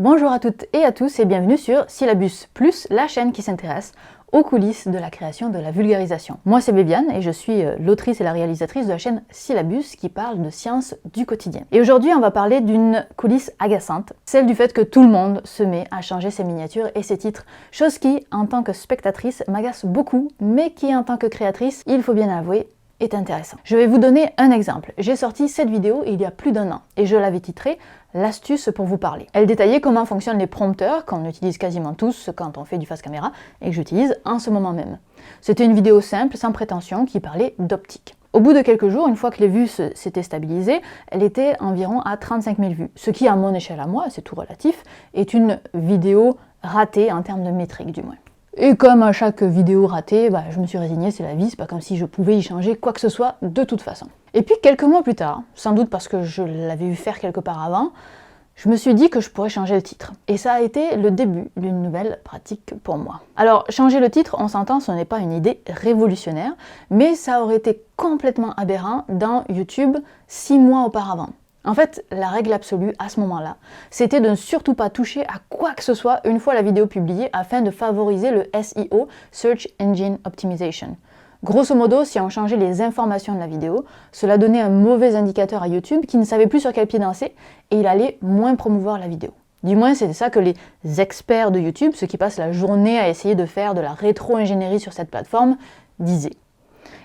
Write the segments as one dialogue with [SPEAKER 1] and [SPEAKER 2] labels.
[SPEAKER 1] Bonjour à toutes et à tous et bienvenue sur Syllabus Plus, la chaîne qui s'intéresse aux coulisses de la création de la vulgarisation. Moi c'est Bébiane et je suis l'autrice et la réalisatrice de la chaîne Syllabus qui parle de sciences du quotidien. Et aujourd'hui on va parler d'une coulisse agaçante, celle du fait que tout le monde se met à changer ses miniatures et ses titres, chose qui en tant que spectatrice m'agace beaucoup, mais qui en tant que créatrice, il faut bien avouer, est intéressant. Je vais vous donner un exemple. J'ai sorti cette vidéo il y a plus d'un an et je l'avais titrée « L'astuce pour vous parler ». Elle détaillait comment fonctionnent les prompteurs qu'on utilise quasiment tous quand on fait du face caméra et que j'utilise en ce moment même. C'était une vidéo simple, sans prétention, qui parlait d'optique. Au bout de quelques jours, une fois que les vues s'étaient stabilisées, elle était environ à 35 000 vues, ce qui à mon échelle à moi, c'est tout relatif, est une vidéo ratée en termes de métrique du moins. Et comme à chaque vidéo ratée, je me suis résignée, c'est la vie, c'est pas comme si je pouvais y changer quoi que ce soit de toute façon. Et puis quelques mois plus tard, sans doute parce que je l'avais vu faire quelque part avant, je me suis dit que je pourrais changer le titre. Et ça a été le début d'une nouvelle pratique pour moi. Alors, changer le titre, on s'entend, ce n'est pas une idée révolutionnaire, mais ça aurait été complètement aberrant dans YouTube 6 mois auparavant. En fait, la règle absolue à ce moment-là, c'était de ne surtout pas toucher à quoi que ce soit une fois la vidéo publiée afin de favoriser le SEO, Search Engine Optimization. Grosso modo, si on changeait les informations de la vidéo, cela donnait un mauvais indicateur à YouTube qui ne savait plus sur quel pied danser et il allait moins promouvoir la vidéo. Du moins, c'est ça que les experts de YouTube, ceux qui passent la journée à essayer de faire de la rétro-ingénierie sur cette plateforme, disaient.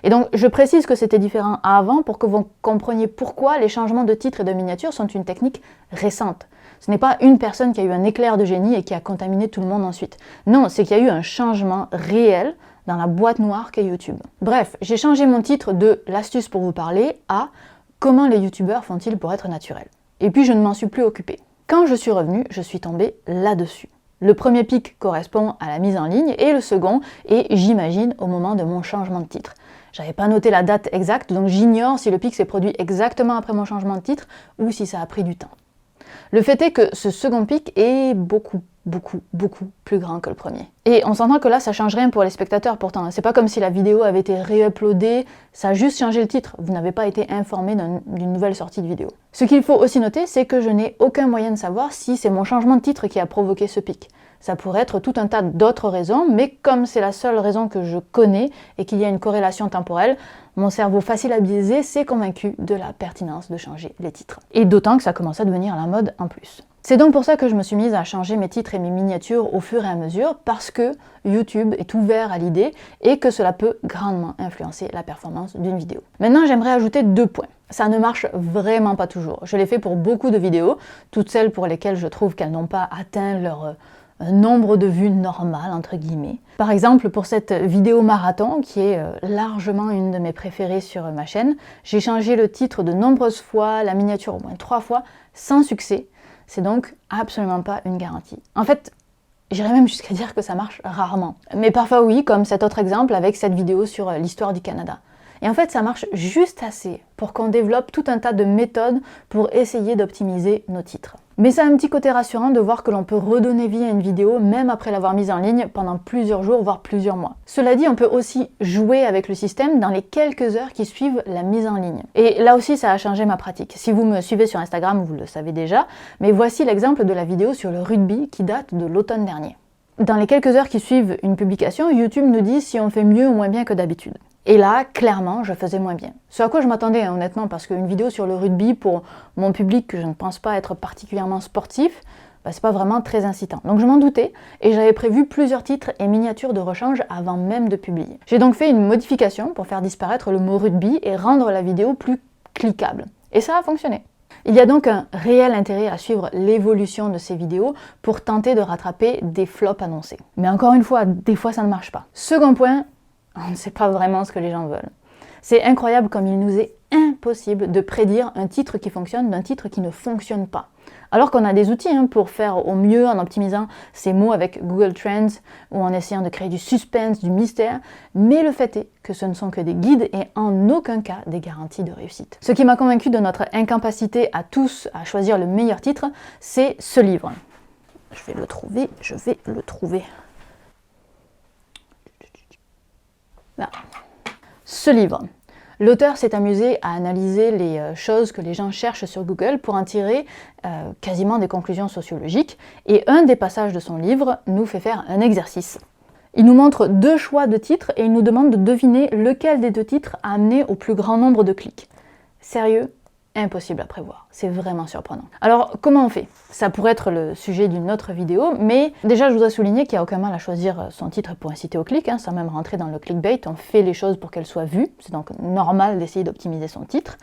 [SPEAKER 1] Et donc, je précise que c'était différent avant pour que vous compreniez pourquoi les changements de titre et de miniature sont une technique récente. Ce n'est pas une personne qui a eu un éclair de génie et qui a contaminé tout le monde ensuite. Non, c'est qu'il y a eu un changement réel dans la boîte noire qu'est YouTube. Bref, j'ai changé mon titre de « L'astuce pour vous parler » à « Comment les youtubeurs font-ils pour être naturels ?» Et puis je ne m'en suis plus occupée. Quand je suis revenue, je suis tombée là-dessus. Le premier pic correspond à la mise en ligne et le second est, j'imagine, au moment de mon changement de titre. J'avais pas noté la date exacte, donc j'ignore si le pic s'est produit exactement après mon changement de titre ou si ça a pris du temps. Le fait est que ce second pic est beaucoup plus grand que le premier. Et on s'entend que là, ça change rien pour les spectateurs pourtant. C'est pas comme si la vidéo avait été réuploadée, ça a juste changé le titre. Vous n'avez pas été informé d'une nouvelle sortie de vidéo. Ce qu'il faut aussi noter, c'est que je n'ai aucun moyen de savoir si c'est mon changement de titre qui a provoqué ce pic. Ça pourrait être tout un tas d'autres raisons, mais comme c'est la seule raison que je connais et qu'il y a une corrélation temporelle, mon cerveau facile à biaiser s'est convaincu de la pertinence de changer les titres. Et d'autant que ça commence à devenir la mode en plus. C'est donc pour ça que je me suis mise à changer mes titres et mes miniatures au fur et à mesure, parce que YouTube est ouvert à l'idée et que cela peut grandement influencer la performance d'une vidéo. Maintenant, j'aimerais ajouter 2 points. Ça ne marche vraiment pas toujours. Je l'ai fait pour beaucoup de vidéos, toutes celles pour lesquelles je trouve qu'elles n'ont pas atteint leur nombre de vues normal, entre guillemets. Par exemple, pour cette vidéo marathon, qui est largement une de mes préférées sur ma chaîne, j'ai changé le titre de nombreuses fois, la miniature au moins 3 fois, sans succès. C'est donc absolument pas une garantie. En fait, j'irais même jusqu'à dire que ça marche rarement. Mais parfois oui, comme cet autre exemple avec cette vidéo sur l'histoire du Canada. Et en fait, ça marche juste assez pour qu'on développe tout un tas de méthodes pour essayer d'optimiser nos titres. Mais ça a un petit côté rassurant de voir que l'on peut redonner vie à une vidéo même après l'avoir mise en ligne pendant plusieurs jours, voire plusieurs mois. Cela dit, on peut aussi jouer avec le système dans les quelques heures qui suivent la mise en ligne. Et là aussi, ça a changé ma pratique. Si vous me suivez sur Instagram, vous le savez déjà, mais voici l'exemple de la vidéo sur le rugby qui date de l'automne dernier. Dans les quelques heures qui suivent une publication, YouTube nous dit si on fait mieux ou moins bien que d'habitude. Et là, clairement, je faisais moins bien. Ce à quoi je m'attendais, honnêtement, parce qu'une vidéo sur le rugby, pour mon public que je ne pense pas être particulièrement sportif, c'est pas vraiment très incitant. Donc je m'en doutais, et j'avais prévu plusieurs titres et miniatures de rechange avant même de publier. J'ai donc fait une modification pour faire disparaître le mot rugby et rendre la vidéo plus cliquable. Et ça a fonctionné. Il y a donc un réel intérêt à suivre l'évolution de ces vidéos pour tenter de rattraper des flops annoncés. Mais encore une fois, des fois ça ne marche pas. Second point, on ne sait pas vraiment ce que les gens veulent. C'est incroyable comme il nous est impossible de prédire un titre qui fonctionne d'un titre qui ne fonctionne pas. Alors qu'on a des outils pour faire au mieux en optimisant ces mots avec Google Trends ou en essayant de créer du suspense, du mystère, mais le fait est que ce ne sont que des guides et en aucun cas des garanties de réussite. Ce qui m'a convaincu de notre incapacité à tous à choisir le meilleur titre, c'est ce livre. Je vais le trouver. Là. Ce livre. L'auteur s'est amusé à analyser les choses que les gens cherchent sur Google pour en tirer quasiment des conclusions sociologiques, et un des passages de son livre nous fait faire un exercice. Il nous montre 2 choix de titres et il nous demande de deviner lequel des 2 titres a amené au plus grand nombre de clics. Sérieux? Impossible à prévoir, c'est vraiment surprenant. Alors comment on fait? Ça pourrait être le sujet d'une autre vidéo, mais déjà je voudrais souligner qu'il n'y a aucun mal à choisir son titre pour inciter au clic, sans même rentrer dans le clickbait, on fait les choses pour qu'elles soient vues, c'est donc normal d'essayer d'optimiser son titre,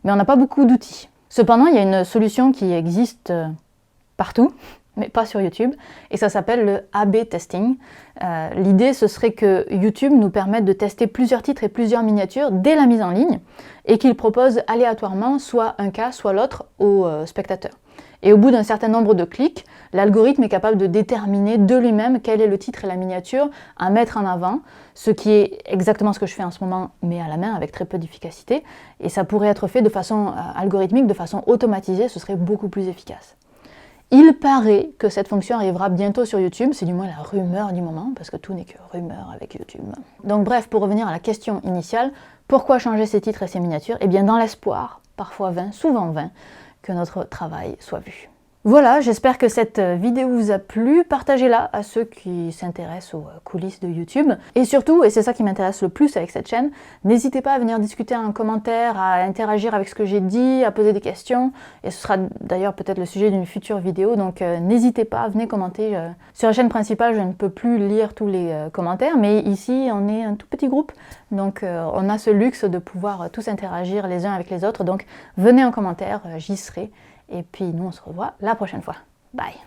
[SPEAKER 1] mais on n'a pas beaucoup d'outils. Cependant, il y a une solution qui existe partout, mais pas sur YouTube, et ça s'appelle le A/B testing. L'idée, ce serait que YouTube nous permette de tester plusieurs titres et plusieurs miniatures dès la mise en ligne, et qu'il propose aléatoirement soit un cas, soit l'autre aux spectateurs. Et au bout d'un certain nombre de clics, l'algorithme est capable de déterminer de lui-même quel est le titre et la miniature à mettre en avant, ce qui est exactement ce que je fais en ce moment, mais à la main, avec très peu d'efficacité, et ça pourrait être fait de façon algorithmique, de façon automatisée, ce serait beaucoup plus efficace. Il paraît que cette fonction arrivera bientôt sur YouTube, c'est du moins la rumeur du moment, parce que tout n'est que rumeur avec YouTube. Donc bref, pour revenir à la question initiale, pourquoi changer ces titres et ces miniatures? Eh bien dans l'espoir, parfois vain, souvent vain, que notre travail soit vu. Voilà, j'espère que cette vidéo vous a plu, partagez-la à ceux qui s'intéressent aux coulisses de YouTube. Et surtout, et c'est ça qui m'intéresse le plus avec cette chaîne, n'hésitez pas à venir discuter en commentaire, à interagir avec ce que j'ai dit, à poser des questions, et ce sera d'ailleurs peut-être le sujet d'une future vidéo, donc n'hésitez pas, venez commenter. Sur la chaîne principale, je ne peux plus lire tous les commentaires, mais ici, on est un tout petit groupe, donc on a ce luxe de pouvoir tous interagir les uns avec les autres, donc venez en commentaire, j'y serai. Et puis nous, on se revoit la prochaine fois. Bye!